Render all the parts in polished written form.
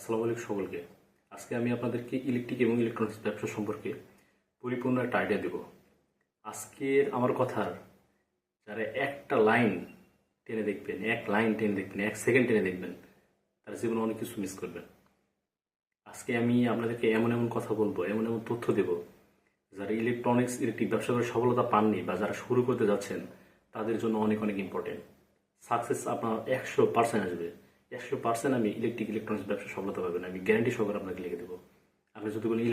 আসসালামু আলাইকুম সকলকে। আজকে আমি আপনাদেরকে ইলেকট্রিক এবং ইলেকট্রনিক্স ব্যবসা সম্পর্কে পরিপূর্ণ একটা আইডিয়া দেব। আজকের আমার কথার যারা একটা লাইন টেনে দেখবেন, এক সেকেন্ড টেনে দেখবেন, তার জীবনে অনেক কিছু মিস করবেন। আজকে আমি আপনাদেরকে এমন এমন কথা বলবো, এমন এমন তথ্য দেব, যারা ইলেকট্রিক ব্যবসা করে সফলতা পাননি বা যারা শুরু করতে যাচ্ছেন তাদের জন্য অনেক অনেক ইম্পর্টেন্ট। সাকসেস আপনার 100% আসবে। 100% আমি ইলেকট্রনিক্স ব্যবসা সফলতা পাবেন, আমি গ্যারান্টি সহকারে আপনাকে লিখে দেবো। আপনি যদি বলেন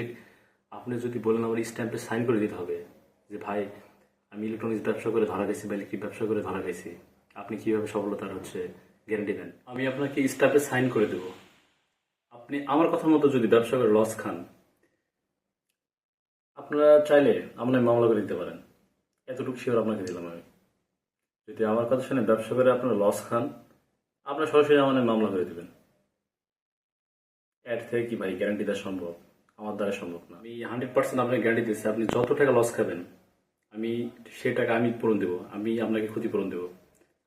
আপনি যদি বলেন আমার স্ট্যাম্পে সাইন করে দিতে হবে যে ভাই আমি ইলেকট্রনিক্স ব্যবসা করে ধরা গেছি বা ইলেকট্রিক ব্যবসা করে ধরা গেছি, আপনি কিভাবে সফলতার গ্যারান্টি দেন? আমি আপনাকে স্ট্যাম্পে সাইন করে দেবো। আপনি আমার কথা মতো যদি ব্যবসা করে লস খান, আপনারা চাইলে আপনার মামলা করে দিতে পারেন। এতটুকু শিওর আপনাকে দিলাম আমি। যদি আমার কথা শুনে ব্যবসা করে আপনারা লস খান, আপনার সরাসরি আমার মামলা করে দেবেন। এর থেকে কি ভাই গ্যারান্টি দেওয়া সম্ভব? আমার দ্বারা সম্ভব না। আমি 100% আপনাকে গ্যারান্টি দিচ্ছি, আপনি যত টাকা লস খাবেন আমি সেই টাকা আমি পূরণ দেবো, আমি আপনাকে ক্ষতিপূরণ দেবো।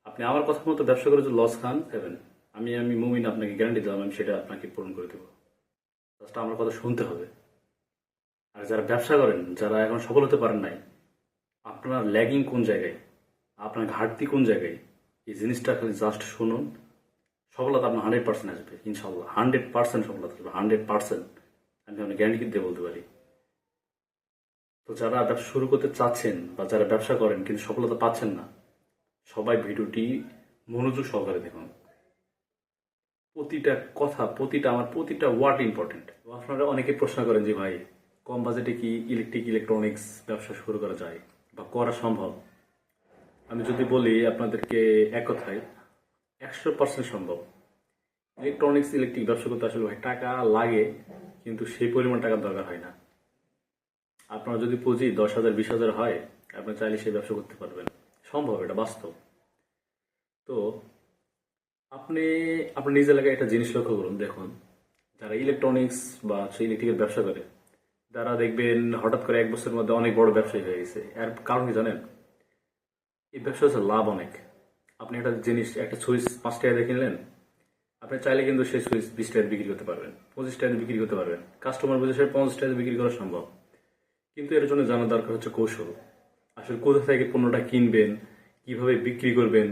আপনি আমার কথা মতো ব্যবসা করে যদি লস খান খাবেন, আমি আমি মুমিন আপনাকে গ্যারান্টি দিলাম, আমি সেটা আপনাকে পূরণ করে দেবো। জাস্ট আমার কথা শুনতে হবে। আর যারা ব্যবসা করেন, যারা এখন সফল হতে পারেন নাই, আপনার ল্যাগিং কোন জায়গায়, আপনার ঘাটতি কোন জায়গায়, এই জিনিসটা খালি জাস্ট শুনুন। সফলতা আপনার 100% আসবে, ইনশাল্লাহ 100% সফলতা আসবে, 100%। আমি আপনার গ্যারান্টি দিয়ে বলতে পারি। তো যারা ব্যবসা শুরু করতে চাচ্ছেন বা যারা ব্যবসা করেন কিন্তু সফলতা পাচ্ছেন না, সবাই ভিডিওটি মনোযোগ সহকারে দেখুন। প্রতিটা কথা, প্রতিটা ওয়ার্ড ইম্পর্টেন্ট। আপনারা অনেকে প্রশ্ন করেন যে ভাই কম বাজেটে কি ইলেকট্রনিক্স ব্যবসা শুরু করা যায় বা করা সম্ভব? আমি যদি বলি আপনাদেরকে এক কথায়, 100% সম্ভব। ইলেকট্রিক ব্যবসা করতে আসলে ভাই টাকা লাগে, কিন্তু সেই পরিমাণ টাকার দরকার হয় না। আপনার যদি পুঁজি 10,000 20,000 হয়, আপনি চাইলে সেই ব্যবসা করতে পারবেন। সম্ভব, এটা বাস্তব। তো আপনি আপনার নিজ এলাকায় একটা জিনিস লক্ষ্য করুন, দেখুন যারা ইলেকট্রনিক্স বা ইলেকট্রিকের ব্যবসা করে, তারা দেখবেন হঠাৎ করে 1 বছরের মধ্যে অনেক বড় ব্যবসায়ী হয়ে গেছে। এর কারণ কি জানেন? এই ব্যবসা হচ্ছে লাভ অনেক। আপনি একটা জিনিস, একটা সুইচ 5 টাকা দিয়ে কিনলেন, আপনি চাইলে কিন্তু সেই সুইচ 20 টাকা বিক্রি করতে পারবেন, 25 টাকা বিক্রি করতে পারবেন। কাস্টমার বুঝে সে 50 টাকা বিক্রি করা সম্ভব। কিন্তু এর জন্য জানা দরকার হচ্ছে কৌশল। আসলে কোথা থেকে পণ্যটা কিনবেন, কিভাবে বিক্রি করবেন,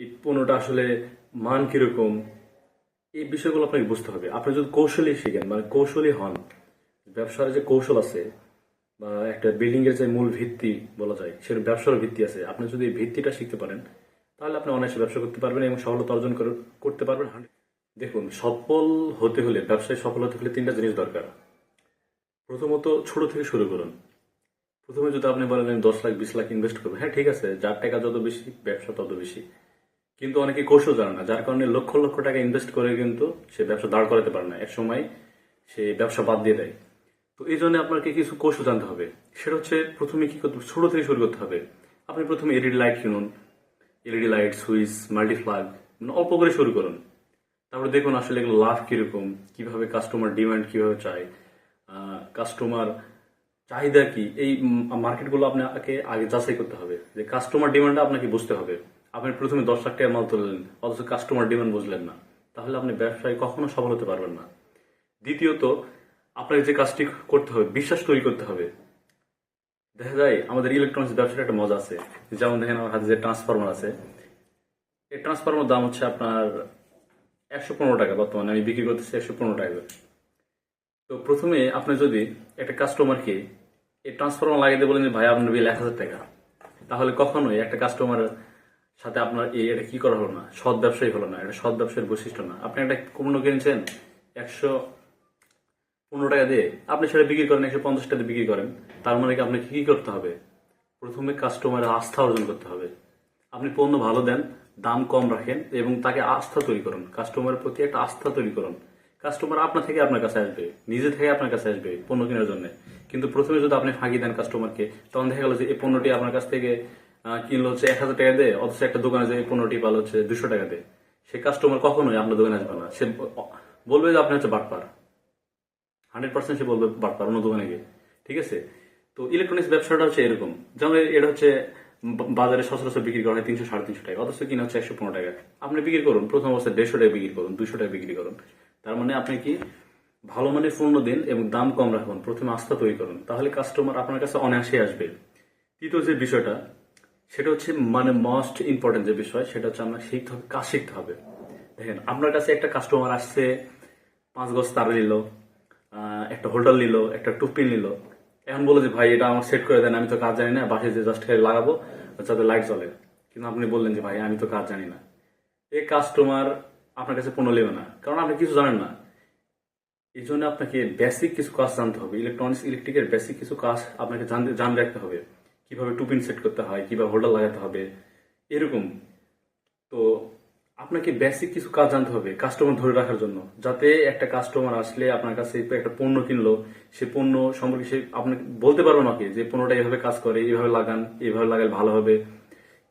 এই পণ্যটা আসলে মান কিরকম, এই বিষয়গুলো আপনাকে বুঝতে হবে। আপনি যদি কৌশলী শিখেন, মানে কৌশলী হন, ব্যবসার যে কৌশল আছে বা একটা বিল্ডিং এর যে মূল ভিত্তি বলা যায়, সেটা ব্যবসার ভিত্তি আছে। আপনি যদি এই ভিত্তিটা শিখতে পারেন, তাহলে আপনি অনায়াসে ব্যবসা করতে পারবেন এবং সফলতা অর্জন করতে পারবেন। দেখুন, সফল হতে হলে, ব্যবসায় সফল হতে হলে 3টা জিনিস দরকার। প্রথমত, ছোট থেকে শুরু করুন। প্রথমে যদি আপনি বলেন আমি 10 লাখ 20 লাখ ইনভেস্ট করবো, হ্যাঁ ঠিক আছে, যার টাকা যত বেশি ব্যবসা তত বেশি। কিন্তু অনেকে কৌশল জানে না, যার কারণে লক্ষ লক্ষ টাকা ইনভেস্ট করে কিন্তু সে ব্যবসা দাঁড় করাতে পারে না, এক সময় সে ব্যবসা বাদ দিয়ে দেয়। তো এই জন্য আপনাকে কিছু কৌশল জানতে হবে। সেটা হচ্ছে প্রথমে কি করতে হবে, ছোট থেকে শুরু করতে হবে। আপনি প্রথমে এলইডি লাইট কিনুন, এলইডি লাইট, সুইচ, মাল্টিপ্লাগ, অল্প করে শুরু করুন। তারপরে দেখুন আসলে এগুলো লাভ কিরকম, কিভাবে কাস্টমার ডিমান্ড কিভাবে চায়, কাস্টমার চাহিদা কি, এই মার্কেটগুলো আপনাকে আগে যাচাই করতে হবে। যে কাস্টমার ডিমান্ডটা আপনাকে বুঝতে হবে। আপনি প্রথমে 10 লাখ টাকার মাল তুললেন, অথচ কাস্টমার ডিমান্ড বুঝলেন না, তাহলে আপনি ব্যবসায় কখনো সফল হতে পারবেন না। দ্বিতীয়ত, আপনাকে যে কাজটি করতে হবে, বিশ্বাস তৈরি করতে হবে। দেখা যায় আমাদের ইলেকট্রনিক্স ব্যবসার একটা মজা আছে। যেমন দেখেন আমার হাতে যে ট্রান্সফরমার আছে, এই ট্রান্সফরমার দাম হচ্ছে আপনার 115 টাকা, বর্তমানে আমি বিক্রি করতেছি 115 টাকা করে। তো প্রথমে আপনি যদি একটা কাস্টমারকে এই ট্রান্সফরমার লাগিয়ে বলেন যে ভাই আপনার বিল 1,000 টাকা, তাহলে কখনোই একটা কাস্টমারের সাথে আপনার এটা কি করা হলো না, সৎ ব্যবসায়ী হলো না, এটা সৎ ব্যবসায়ের বৈশিষ্ট্য না। আপনি একটা পণ্য কিনছেন 115 টাকা দিয়ে, আপনি সেটা বিক্রি করেন 150 টাকা দিয়ে বিক্রি করেন, তার মানে কি আপনাকে কি করতে হবে? প্রথমে কাস্টমারের আস্থা অর্জন করতে হবে। আপনি পণ্য ভালো দেন, দাম কম রাখেন এবং তাকে আস্থা তৈরি করুন, কাস্টমারের প্রতি একটা আস্থা তৈরি করুন। কাস্টমার আপনার থেকে আপনার কাছে আসবে, নিজে থেকে আপনার কাছে আসবে পণ্য কেনার জন্য। কিন্তু প্রথমে যদি আপনি ফাঁকি দেন কাস্টমারকে, তখন দেখা গেল যে এই পণ্যটি আপনার কাছ থেকে কিনলো হচ্ছে 1,000 টাকা দিয়ে, অথচ একটা দোকানে যে এই পণ্যটি পালো হচ্ছে 200 টাকা দিয়ে, সে কাস্টমার কখনোই আপনার দোকানে আসবে না। সে বলবে যে আপনি হচ্ছে বাটপার, 100% সে বলবে বাটপার অন্য দোকানে গিয়ে। ঠিক আছে? তো ইলেকট্রনিক্স ব্যবসাটা হচ্ছে এরকম। যেমন এটা হচ্ছে বাজারে সচরাচর বিক্রি করা হয় 300 350 টাকা, অথচ কিনা হচ্ছে 115 টাকা। আপনি বিক্রি করুন, প্রথম অবস্থায় 150 টাকা বিক্রি করুন, 200 টাকা বিক্রি করুন। তার মানে আপনি কি ভালো মানের পণ্য দিন এবং দাম কম রাখুন, প্রথমে আস্থা তৈরি করুন, তাহলে কাস্টমার আপনার কাছে অনায়াসে আসবে। তৃতীয় যে বিষয়টা সেটা হচ্ছে মানে মোস্ট ইম্পর্টেন্ট যে বিষয় সেটা হচ্ছে আপনার শিখতে হবে, কাজ শিখতে হবে। দেখেন আপনার কাছে একটা কাস্টমার আসছে, 5 গজ তার নিল, একটা হোল্ডার নিল, একটা টুপিন নিল, এখন বলে যে ভাই এটা আমার সেট করে দেন, আমি তো কাজ জানি না, বাসায় যে জাস্ট লাগাবো যাতে লাইট জ্বলে। কিন্তু আপনি বললেন যে ভাই আমি তো কাজ জানি না, এই কাস্টমার আপনার কাছে পণ্য নেবে না, কারণ আপনি কিছু জানেন না। এই জন্য আপনাকে বেসিক কিছু কাজ জানতে হবে, ইলেকট্রনিক্স ইলেকট্রিকের বেসিক কিছু কাজ আপনাকে জান রাখতে হবে, কিভাবে টুপিন সেট করতে হয়, কিভাবে হোল্ডার লাগাতে হবে, এরকম। তো আপনাকে বেসিক কিছু কাজ জানতে হবে কাস্টমার ধরে রাখার জন্য, যাতে একটা কাস্টমার আসলে আপনার কাছে একটা পণ্য কিনলো, সে পণ্য সম্পর্কে সে আপনাকে বলতে পারবে নাকি যে পণ্যটা এইভাবে কাজ করে, এইভাবে লাগান, এইভাবে লাগালে ভালো হবে।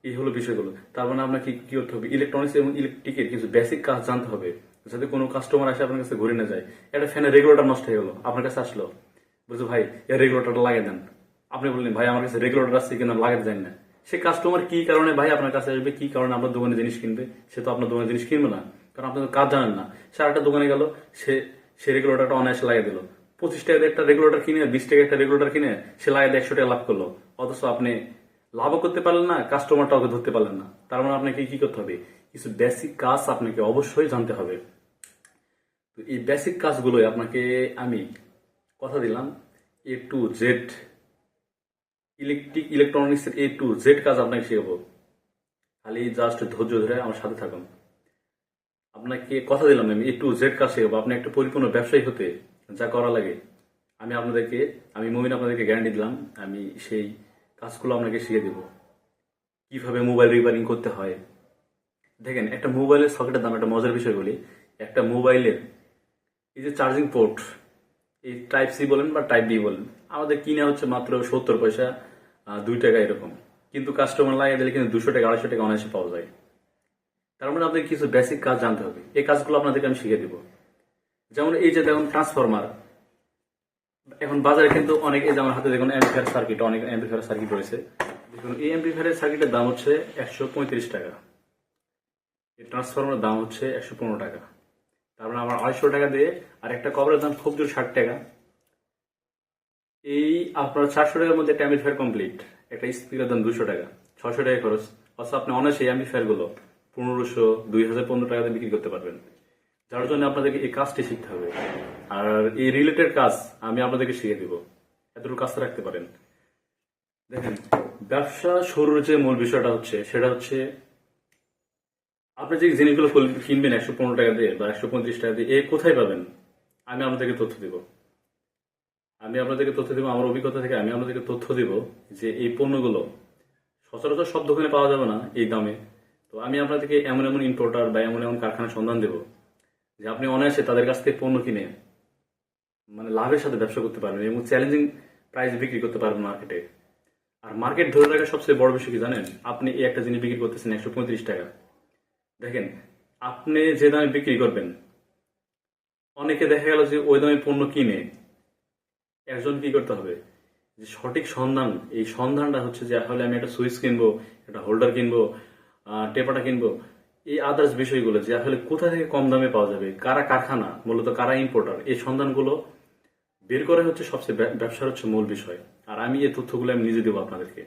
এই হলো বিষয়গুলো। তার মানে আপনাকে কি করতে হবে, ইলেকট্রনিক্স এবং ইলেকট্রিকের কিছু বেসিক কাজ জানতে হবে, যাতে কোনো কাস্টমার আসে আপনার কাছে ঘুরে না যায়। একটা ফ্যানের রেগুলেটর নষ্ট হয়ে গেল, আপনার কাছে আসলো, বুঝলো ভাই এর রেগুলেটরটা লাগিয়ে দেন। আপনি বললেন ভাই আমার কাছে রেগুলেটর আসছে কিনা লাগাতে জানি না। সে কাস্টমার কি কারণে ভাই আপনার কাছে আসবে, কি কারণে আপনার দোকানে জিনিস কিনবে? সে তো আপনার দোকানে জিনিস কিনবে না, কারণ আপনি তো কাজ জানেন না। সে আরেকটা দোকানে গেল, সে সে রেগুলেটরটা অনায়াসে লাগিয়ে দিল, 25 টাকা একটা রেগুলেটর কিনে, 20 টাকা একটা রেগুলেটর কিনে সে লাগিয়ে 100 টাকা লাভ করলো, অথচ আপনি লাভও করতে পারলেন না, কাস্টমারটাকে ধরতে পারলেন না। তার মানে আপনাকে কি করতে হবে, কিছু বেসিক কাজ আপনাকে অবশ্যই জানতে হবে। তো এই বেসিক কাজগুলোই আপনাকে আমি কথা দিলাম, A to Z ইলেকট্রনিক্সের A to Z কাজ আপনাকে শেখাবো। খালি জাস্ট ধৈর্য ধরে আমার সাথে থাকুন। আপনাকে কথা দিলাম আমি A to Z কাজ শেখাবো। আপনি একটা পরিপূর্ণ ব্যবসায়ী হতে যা করা লাগে আমি মুমিন আপনাদেরকে গ্যারান্টি দিলাম, আমি সেই কাজগুলো আপনাকে শিখিয়ে দেবো। কিভাবে মোবাইল রিপেয়ারিং করতে হয়। দেখেন একটা মোবাইলের সকেটের দাম, একটা মজার বিষয় বলি, একটা মোবাইলের এই যে চার্জিং পোর্ট, এই টাইপ সি বলেন বা টাইপ বি বলেন, আমাদের কিনে হচ্ছে মাত্র 70 পয়সা, 2 টাকা এরকম, কিন্তু কাস্টমার লাগিয়ে দিলে কিন্তু 200 টাকা 250 টাকা অনায়াসে পাওয়া যায়। তার মানে আপনাদের কিছু বেসিক কাজ জানতে হবে, এই কাজগুলো আপনাদেরকে আমি শিখিয়ে দিব। যেমন এই যে দেখুন ট্রান্সফরমার, এখন বাজারে কিন্তু অনেক, এই যে আমার হাতে দেখুন অ্যাম্পিফায়ার সার্কিট, অনেক অ্যাম্পিফায়ার সার্কিট রয়েছে। দেখুন এই অ্যাম্পিফায়ার সার্কিটের দাম হচ্ছে 135 টাকা, এই ট্রান্সফরমারের দাম হচ্ছে 115 টাকা। তার মানে আমার 250 টাকা দিয়ে, আর একটা কভারের দাম খুব জোর 60 টাকা। এই আপনার 400 টাকার মধ্যে একটা অ্যাম্পিফায়ার কমপ্লিট, একটা স্পিকার দাম 200 টাকা, 600 টাকা খরচ। অথচ আপনি অনায়াসে অ্যাম্পিফায়ার গুলো 1500, 2000, 15 টাকাতে বিক্রি করতে পারবেন। যার জন্য আপনাদেরকে এই কাজটি শিখতে হবে, আর এই রিলেটেড কাজ আমি আপনাদেরকে শিখিয়ে দিব, এতটুকু কাজ রাখতে পারেন। দেখেন ব্যবসা শুরুর যে মূল বিষয়টা হচ্ছে সেটা হচ্ছে আপনি যে জিনিসগুলো কিনবেন 115 টাকা দিয়ে বা 135 টাকা দিয়ে, এ কোথায় পাবেন? আমি আপনাদেরকে তথ্য দিব। আমার অভিজ্ঞতা থেকে আমি আপনাদেরকে তথ্য দিব যে এই পণ্যগুলো সচরাচর সব দোকানে পাওয়া যাবে না এই দামে। তো আমি আপনাদেরকে এমন এমন ইম্পোর্টার বা এমন এমন কারখানার সন্ধান দেব যে আপনি অনায়াসে তাদের কাছ থেকে পণ্য কিনে মানে লাভের সাথে ব্যবসা করতে পারবেন এবং চ্যালেঞ্জিং প্রাইস বিক্রি করতে পারবেন মার্কেটে। আর মার্কেট ধরে রাখার সবচেয়ে বড় বিষয় কি জানেন? আপনি এই একটা জিনিস বিক্রি করতেছেন 135 টাকা, দেখেন আপনি যে দামে বিক্রি করবেন, অনেকে দেখা গেল যে ওই দামে পণ্য কিনে, একজন কি করতে হবে যে সঠিক সন্ধান, এই সন্ধানটা হচ্ছে যে আসলে আমি একটা সুইচ কিনবো, একটা হোল্ডার কিনবো, টেপাটা কিনবো, এই আদার্স বিষয়গুলো যে আসলে কোথা থেকে কম দামে পাওয়া যাবে, কারা কারখানা, মূলত কারা ইম্পোর্টার, এই সন্ধানগুলো বের করে হচ্ছে সবচেয়ে ব্যবসার হচ্ছে মূল বিষয়। আর আমি এই তথ্যগুলো আমি নিজে দেবো আপনাদেরকে,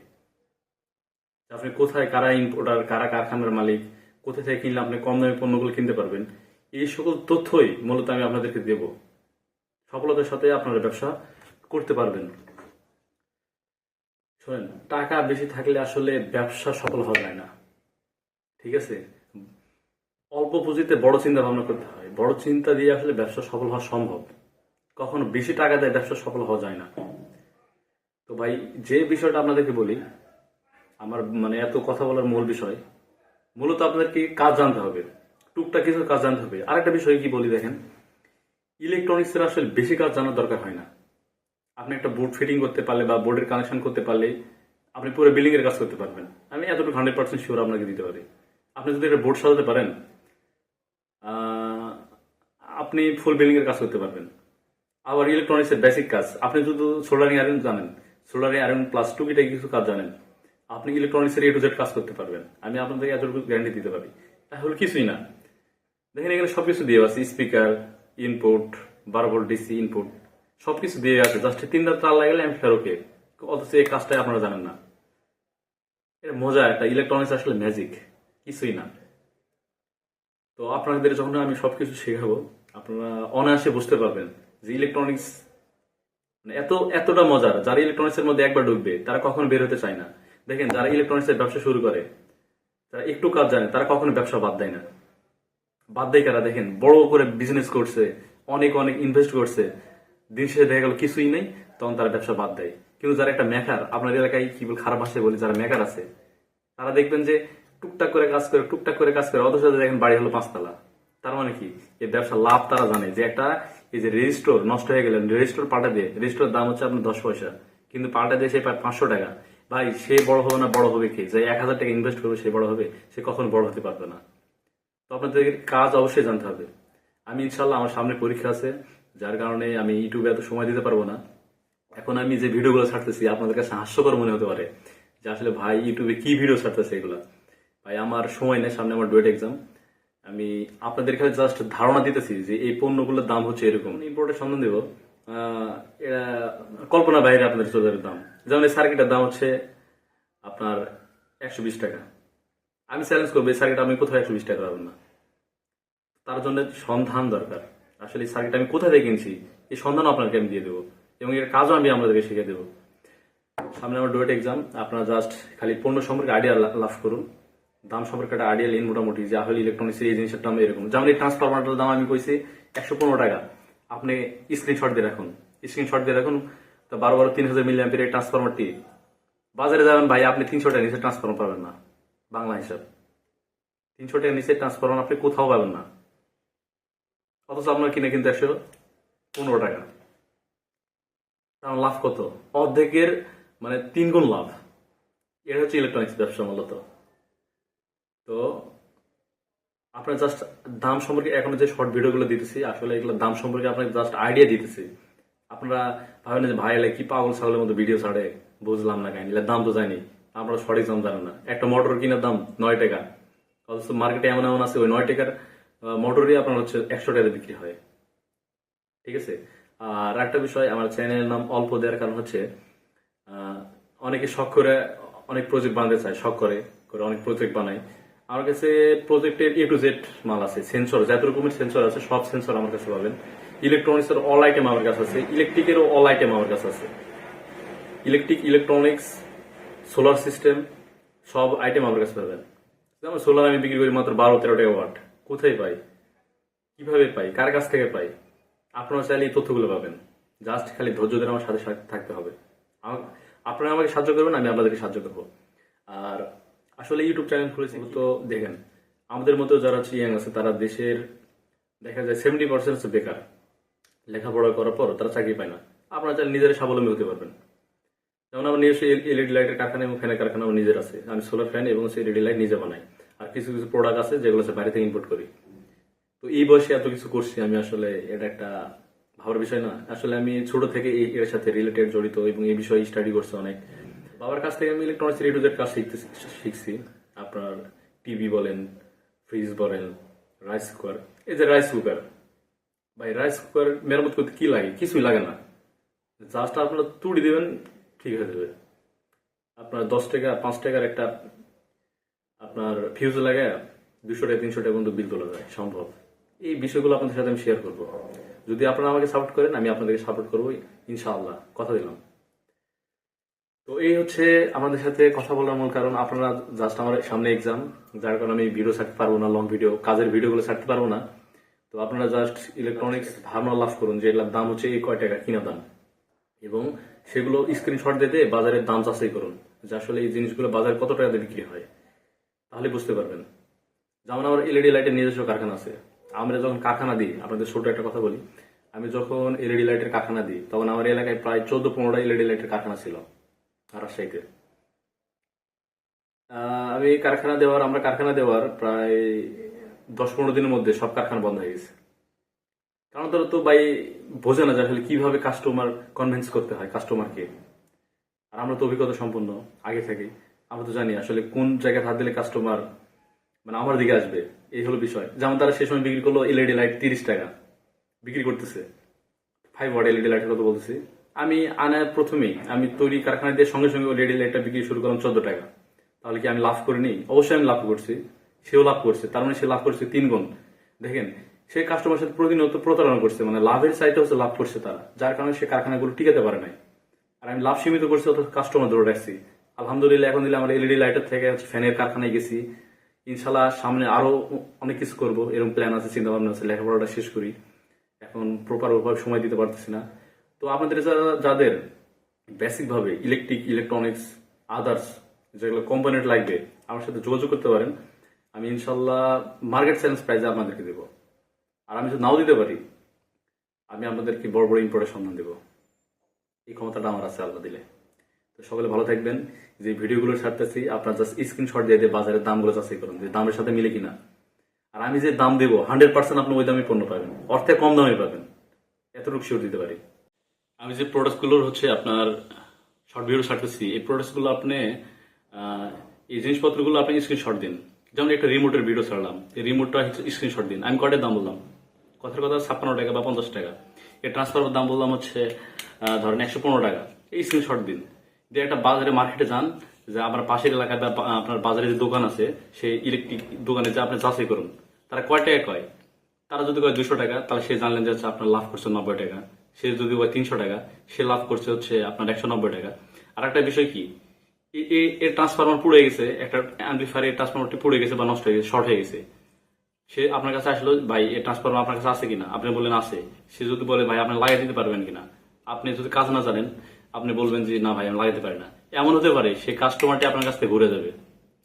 আপনি কোথায় কারা ইম্পোর্টার, কারা কারখানার মালিক, কোথা থেকে কিনলে আপনি কম দামে পণ্যগুলো কিনতে পারবেন, এই সকল তথ্যই মূলত আমি আপনাদেরকে দেব। সফলতার সাথে আপনারা ব্যবসা করতে পারবেন। শোনেন, টাকা বেশি থাকলে আসলে ব্যবসা সফল হওয়া যায় না, ঠিক আছে? অল্প পুঁজিতে বড় চিন্তা ভাবনা করতে হয়, বড় চিন্তা দিয়ে আসলে ব্যবসা সফল হওয়া সম্ভব। কখনো বেশি টাকা দিয়ে ব্যবসা সফল হওয়া যায় না। তো ভাই যে বিষয়টা আপনাদেরকে বলি, আমার মানে এত কথা বলার মূল বিষয়, মূলত আপনাদেরকে কাজ জানতে হবে, টুকটাক কিছু কাজ জানতে হবে। আরেকটা বিষয় কি বলি, দেখেন ইলেকট্রনিক্সের আসলে বেশি কাজ জানার দরকার হয় না। আপনি একটা বোর্ড ফিটিং করতে পারলে বা বোর্ডের কানেকশন করতে পারলে আপনি পুরো বিল্ডিং এর কাজ করতে পারবেন। আমি এতটুকু 100% শিওর আপনাকে দিতে পারি। আপনি যদি একটা বোর্ড সাজাতে পারেন, আপনি ফুল বিল্ডিং এর কাজ করতে পারবেন। আবার ইলেকট্রনিক্স এর বেসিক কাজ, আপনি যদি সোল্ডারিং আয়রন জানেন, সোল্ডারিং আয়রন প্লাস টুকিটাকি কিছু কাজ জানেন, আপনি ইলেকট্রনিক্স এর A to Z কাজ করতে পারবেন। আমি আপনাদেরকে এতটুকু গ্যারান্টি দিতে পারি। তাহলে কিছুই না, দেখেন এখানে সবকিছু দিয়ে আছে, speaker, input, 12 volt DC input সবকিছু দিয়ে আছে, জাস্ট 3 তার লাগলে আমি ফেরোকে, অথচ এই কাজটাই আপনারা জানেন না। এটা মজা, একটা ইলেকট্রনিক্স আসলে ম্যাজিক, কিছুই না। তো আপনাদের যখন আমি সবকিছু শেখাবো, আপনারা অনায়াসে বুঝতে পারবেন যে ইলেকট্রনিক্স মানে এতটা মজার। যারা ইলেকট্রনিক্স এর মধ্যে একবার ঢুকবে তারা কখনো বের হতে চায় না। দেখেন, যারা ইলেকট্রনিক্স এর ব্যবসা শুরু করে, যারা একটু কাজ জানে, তারা কখনো ব্যবসা বাদ দেয় না। বাদ দেয় কারা? দেখেন, বড় করে বিজনেস করছে, অনেক অনেক ইনভেস্ট করছে, দিন শেষে দেখা গেল কিছুই নেই, তখন তারা ব্যবসা বাদ দেয়। কিন্তু যারা একটা মেকার, আপনার এলাকায় কি বল, খারাপ ভাষায় বলি, যারা মেকার আছে, তারা দেখবেন যে টুকটাক করে কাজ করে, টুকটাক করে কাজ করে, অথচ দেখেন বাড়ি হলো 5 তলা। তার মানে কি, এই ব্যবসা লাভ তারা জানে। যে একটা এই যে রেজিস্টর নষ্ট হয়ে গেলেন, রেজিস্টর পাল্টা দিয়ে, রেজিস্টর দাম হচ্ছে আপনার 10 পয়সা, কিন্তু পাল্টা দিয়ে সে পায় 500 টাকা। ভাই, সে বড় হবে না, বড় হবে কি? যে 1000 টাকা ইনভেস্ট করবে সে বড় হবে? সে কখনো বড় হতে পারবে না। তো আপনাদের কাজ অবশ্যই জানতে হবে। আমি ইনশাল্লাহ, আমার সামনে পরীক্ষা আছে, যার কারণে আমি ইউটিউবে এত সময় দিতে পারবো না। এখন আমি যে ভিডিওগুলো ছাড়তেছি আপনাদের কাছে হাস্যকর মনে হতে পারে, যে আসলে ভাই ইউটিউবে কি ভিডিও ছাড়তেছে এগুলা। ভাই, আমার সময় নেই, সামনে আমার ডুয়েট এক্সাম। আমি আপনাদের কাছে জাস্ট ধারণা দিতেছি যে এই পণ্যগুলোর দাম হচ্ছে এরকম। ইম্পোর্টের সন্ধান দেব, এরা কল্পনা বাইরে আপনাদের চলে যাবে দাম। যেমন এই সার্কিটের দাম হচ্ছে আপনার 120 টাকা। আমি চ্যালেঞ্জ করবো, এই সার্কিট আমি কোথাও 120 টাকা পাবেন না। তার জন্য সন্ধান দরকার। আসলে এই সার্কিট আমি কোথা থেকে কিনছি, এই সন্ধান আপনাকে আমি দিয়ে দেবো, এবং এর কাজও আমি আপনাদেরকে শিখে দেবো। সামনে আমার ডুয়েট এক্সাম, আপনারা জাস্ট খালি পণ্য সম্পর্কে আইডিয়া লাভ করুন, দাম সম্পর্কে একটা আইডিয়া নিন মোটামুটি, যে আসলে ইলেকট্রনিক্স এই জিনিসের দাম এরকম। যেমন এই ট্রান্সফরমারটার দাম আমি কইছি 115 টাকা। আপনি স্ক্রিনশট দিয়ে রাখুন, স্ক্রিনশট দিয়ে রাখুন। তো 12 3000 মিলি অ্যাম্পিয়ার এই ট্রান্সফরমারটি বাজারে যাবেন ভাই, আপনি 300 টাকা নিচে ট্রান্সফরমার পাবেন না। বাংলা হিসাব 300 টাকা নিচে ট্রান্সফরমার আপনি কোথাও পাবেন না, অথচ আপনার কিনে কিন্তু 115 টাকা। তার লাভ কত? অর্ধেকের মানে 3 গুণ লাভ। এটা হচ্ছে ইলেকট্রনিক্স ব্যবসা মূলত। তো আপনার জাস্ট দাম সম্পর্কে এখন যে শর্ট ভিডিওগুলো দিতেছি, আসলে এগুলো দাম সম্পর্কে আপনাকে জাস্ট আইডিয়া দিতেছি। আপনারা ভাবেন যে ভাই এলে কি পাগল ছাগলের মতো ভিডিও ছাড়ে, বুঝলাম না কাহিনী, দাম তো যায়নি। আপনারা সঠিক দাম জানেন না। একটা মোটর কিনার দাম 9 টাকা, অথচ মার্কেটে এমন এমন আছে ওই 9 টাকার মোটরই আপনার হচ্ছে 100 টাকা বিক্রি হয়। ঠিক আছে। আর একটা বিষয়, আমার চ্যানেলের নাম অল্প দেওয়ার কারণ হচ্ছে অনেকে শখ করে অনেক প্রজেক্ট বানাতে চায়, শখ করে করে অনেক প্রজেক্ট বানায়। আমার কাছে প্রজেক্টের A to Z মাল আছে। সেন্সর, যত রকমের সেন্সর আছে সব সেন্সর আমার কাছে পাবেন। ইলেকট্রনিক্স এর অল আইটেম আমার কাছে আছে, ইলেকট্রিকেরও অল আইটেম আমার কাছে আছে। ইলেকট্রিক, ইলেকট্রনিক্স, সোলার সিস্টেম সব আইটেম আমার কাছে পাবেন। যেমন সোলার আমি বিক্রি করি মাত্র 12-13 টাকা ওয়াট। কোথায় পাই, কিভাবে পাই, কার কাছ থেকে পাই, আপনারা চাইলে এই তথ্যগুলো পাবেন। জাস্ট খালি ধৈর্য ধরে আমার সাথে সাথে থাকতে হবে। আপনারা আমাকে সাহায্য করবেন, আমি আপনাদেরকে সাহায্য করবো। আর আসলে ইউটিউব চ্যানেল খুলেছি তো দেখেন, আমাদের মতো যারা ইয়াং আছে, তারা দেশের দেখা যায় 70% হচ্ছে বেকার। লেখাপড়া করার পর তারা চাকরি পায় না। আপনারা চাইলে নিজেরা স্বাবলম্বী হতে পারবেন। যেমন আমার নিজস্ব এলইডি লাইটের কারখানা এবং ফ্যানের কারখানা আমার নিজের আছে। আমি সোলার ফ্যান এবং এলইডি লাইট নিজে বানাই। আর কিছু কিছু প্রোডাক্ট আছে যেগুলো বাইরে থেকে ইম্পোর্ট করি। তো এই বয়সে এত কিছু করছি আমি, আসলে এটা একটা ভাবার বিষয় না। আসলে আমি ছোট থেকে এর সাথে রিলেটেড জড়িত এবং এই বিষয়ে স্টাডি করছি অনেক। বাবার কাছ থেকে আমি ইলেকট্রনিক্স A to Z কাজ শিখছি। আপনার টিভি বলেন, ফ্রিজ বলেন, রাইস কুকার। এই যে রাইস কুকার, ভাই রাইস কুকার মেরামত করতে কি লাগে? কিছুই লাগে না। জাস্ট আপনার তুড়ি দেবেন, ঠিক হয়ে যাবে। আপনার 10 টাকা 5 টাকার একটা আপনার ফিউজ লাগে 200 টাকা 300 টাকা পর্যন্ত বিল তোলা যায়, সম্ভব। এই বিষয়গুলো আপনাদের সাথে আমি শেয়ার করব। যদি আপনারা আমাকে সাপোর্ট করেন, আমি আপনাদেরকে সাপোর্ট করবো ইনশাআল্লাহ, কথা দিলাম। তো এই হচ্ছে আমাদের সাথে কথা বলার মূল কারণ। আপনারা জাস্ট আমার সামনে এক্সাম, যার কারণে আমি ভিডিও ছাড়তে পারবো না, লং ভিডিও, কাজের ভিডিওগুলো ছাড়তে পারবো না। তো আপনারা জাস্ট ইলেকট্রনিক্স ধারণা লাভ করুন যে এগুলোর দাম হচ্ছে এই কয় টাকা কিনা দাম, এবং সেগুলো স্ক্রিনশট দিয়ে বাজারের দাম যাচাই করুন যে আসলে এই জিনিসগুলো বাজারে কত টাকাতে বিক্রি হয়, তাহলে বুঝতে পারবেন। যেমন আমার এলইডি লাইটের নিজস্ব কারখানা আছে। আমরা যখন কারখানা দিই, আপনাদের ছোট একটা কথা বলি, আমি যখন এলইডি লাইটের কারখানা দিই তখন আমার এলাকায় প্রায় 14-15টা এলইডি লাইটের কারখানা ছিল রাজশাহীতে। আমি আমরা কারখানা দেওয়ার প্রায় 10-15 দিনের মধ্যে সব কারখানা বন্ধ হয়ে গেছে। কারণ তারা তো ভাই বোঝে না যে আসলে কিভাবে কাস্টমার কনভিন্স করতে হয় কাস্টমারকে। আর আমরা তো অভিজ্ঞতা সম্পন্ন আগে থেকে, আমরা তো জানি আসলে কোন জায়গায় হাত দিলে কাস্টমার মানে আমার দিকে আসবে। এই হলো বিষয়। যেমন তারা সে সময় বিক্রি করলো এলইডি লাইট 30 টাকা, বিক্রি করতেছে 5 ওয়াট এলইডি লাইটের কথা বলতেছি। আমি আনার প্রথমেই আমি তৈরি কারখানা দিয়ে সঙ্গে সঙ্গে ওই এলইডি লাইটটা বিক্রি শুরু করলাম 14 টাকা। তাহলে কি আমি লাভ করিনি? অবশ্যই আমি লাভ করছি, সেও লাভ করছে, তার মানে সে লাভ করছে 3 গুণ। দেখেন, সে কাস্টমার সাথে প্রতিনিয়ত প্রতারণা করছে, মানে লাভের সাইডে হচ্ছে লাভ করছে তারা, যার কারণে সে কারখানাগুলো টিকাতে পারে নাই। আর আমি লাভ সীমিত করছি, অর্থাৎ কাস্টমার ধরে রাখছি। আলহামদুলিল্লাহ এখন দিলে আমরা এলইডি লাইটের থেকে হচ্ছে ফ্যানের কারখানায় গেছি। ইনশাল্লাহ সামনে আরো অনেক কিছু করবো, এরকম প্ল্যান আছে, চিন্তা ভাবনা আছে। লেখাপড়াটা শেষ করি, এখন প্রপার ওভাবে সময় দিতে পারতেছি না। তো আপনাদের যাদের বেসিক ভাবে ইলেকট্রিক, ইলেকট্রনিক্স, আদার্স যেগুলো কম্পোনেন্ট লাগবে, আমার সাথে যোগাযোগ করতে পারেন। আমি ইনশাল্লাহ মার্কেট চ্যালেঞ্জ প্রাইজে আপনাদেরকে দেবো। আর আমি যদি নাও দিতে পারি, আমি আপনাদেরকে বড় বড় ইম্পোর্টের সন্ধান দেবো। এই ক্ষমতাটা আমার আছে আল্লাহ দিলে। তো সকলে ভালো থাকবেন। যে ভিডিওগুলো ছাড়তেছি আপনার জাস্ট স্ক্রিনশট দিয়ে দিয়ে বাজারের দামগুলো যাচাই করুন যে দামের সাথে মিলে কিনা। আর আমি যে দাম দেবো 100% আপনি ওই দামে পণ্য পাবেন, অর্থে কম দামে পাবেন, এতটুকু শিওর দিতে পারি। আমি যে প্রোডাক্টগুলোর হচ্ছে আপনার শর্ট ভিডিও ছাড়তেছি, এই প্রোডাক্টগুলো আপনি এই জিনিসপত্রগুলো আপনি স্ক্রিনশট দিন। যেমন একটা রিমোটের ভিডিও ছাড়লাম, এই রিমোটটা স্ক্রিনশট দিন। আমি কয়টার দাম বললাম? কথার কথা 56 টাকা বা 50 টাকা। এই ট্রান্সফারের দাম বললাম হচ্ছে ধরেন 115 টাকা। এই স্ক্রিনশট দিন দিয়ে একটা বাজারে মার্কেটে যান, যে আমার পাশের এলাকায় বা আপনার বাজারে যে দোকান আছে সেই ইলেকট্রিক দোকানে যে আপনি যাচাই করুন তারা কয় টাকা কয়। তারা যদি কয় 200 টাকা, তাহলে সে জানলেন যে হচ্ছে আপনার লাভ করছে 90 টাকা। সে যদি কয় 300 টাকা, সে লাভ করছে হচ্ছে আপনার 190 টাকা। আর একটা বিষয় কি, এর ট্রান্সফরমার পুড়ে গেছে, একটা অ্যাম্পলিফায়ার এর ট্রান্সফরমারটি পুড়ে গেছে বা নষ্ট হয়ে গেছে, শর্ট হয়ে গেছে। সে আপনার কাছে আসলো, ভাই এই ট্রান্সফরমার আপনার কাছে আছে কিনা? আপনি বললেন আছে। সে যদি বলে ভাই আপনি লাগিয়ে দিতে পারবেন কিনা, আপনি যদি কাজ না জানেন আপনি বলবেন যে না ভাই আমি লাগাতে পারি না। এমন হতে পারে সেই কাস্টমারটি আপনার কাছ থেকে ঘুরে যাবে,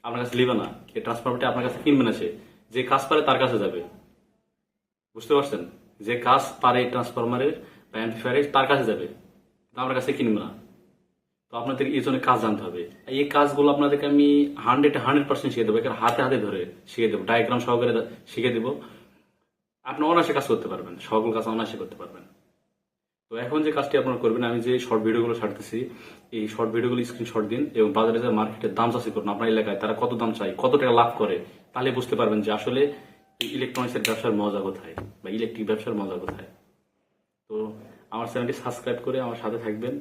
আপনার কাছে লিবে না, এই ট্রান্সফরমারটি আপনার কাছে কিনবে না। সে যে কাজ পারে তার কাছে যাবে। বুঝতে পারছেন? যে কাজ পারে ট্রান্সফরমারের বা অ্যাম্পলিফায়ারের তার কাছে যাবে, আমার কাছে কিনবে না। তো আপনাদের এই জন্য কাজ জানতে হবে। এই কাজগুলো আপনাদেরকে আমি 100% শিখে দেবো, এখানে হাতে হাতে ধরে শিখে দেবো, ডায়াগ্রাম সহকারে শিখে দেবো। আপনি অনায়াসে কাজ করতে পারবেন, সকল কাজ অনায়াসে করতে পারবেন। তো এখন যে কাজটি আপনারা করবেন, আমি যে শর্ট ভিডিওগুলো ছাড়তেছি, এই শর্ট ভিডিওগুলো স্ক্রিনশট দিন এবং বাজারে যে মার্কেটের দাম চাষি করুন আপনার এলাকায়, তারা কত দাম চাই, কত টাকা লাভ করে, তাহলে বুঝতে পারবেন যে আসলে ইলেকট্রনিক্সের ব্যবসার মজা কোথায় বা ইলেকট্রিক ব্যবসার মজা কোথায়। তো আমার চ্যানেলটি সাবস্ক্রাইব করে আমার সাথে থাকবেন।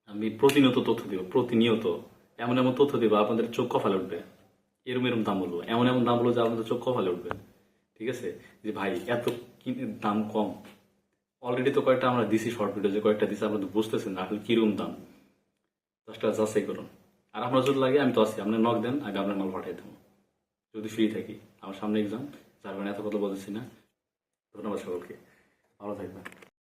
আমি প্রতিনিয়ত তথ্য দিব, প্রতিনিয়ত এমন এমন তথ্য দিব আপনাদের চোখ কপালে উঠবে। এরম এরম দাম বলবো, এমন এমন দাম বলবো যে আপনাদের চোখ কপালে উঠবে। ঠিক আছে? যে ভাই এত দাম কম। অলরেডি তো কয়েকটা আমরা দিছি শর্ট ভিডিও, যে কয়েকটা দিছি আপনারা তো বুঝতেছেন আসলে কিরকম দাম। 10 টাকা যাচাই করুন। আর আপনার যদি লাগে আমি তো আছি, আপনি নক দেন, আগে আপনার মাল পাঠিয়ে দেবো যদি ফ্রি থাকি। আমার সামনে এক্সাম, যার কারণে এত কথা বলতেছি না। ধন্যবাদ সকলকে, ভালো থাকবেন।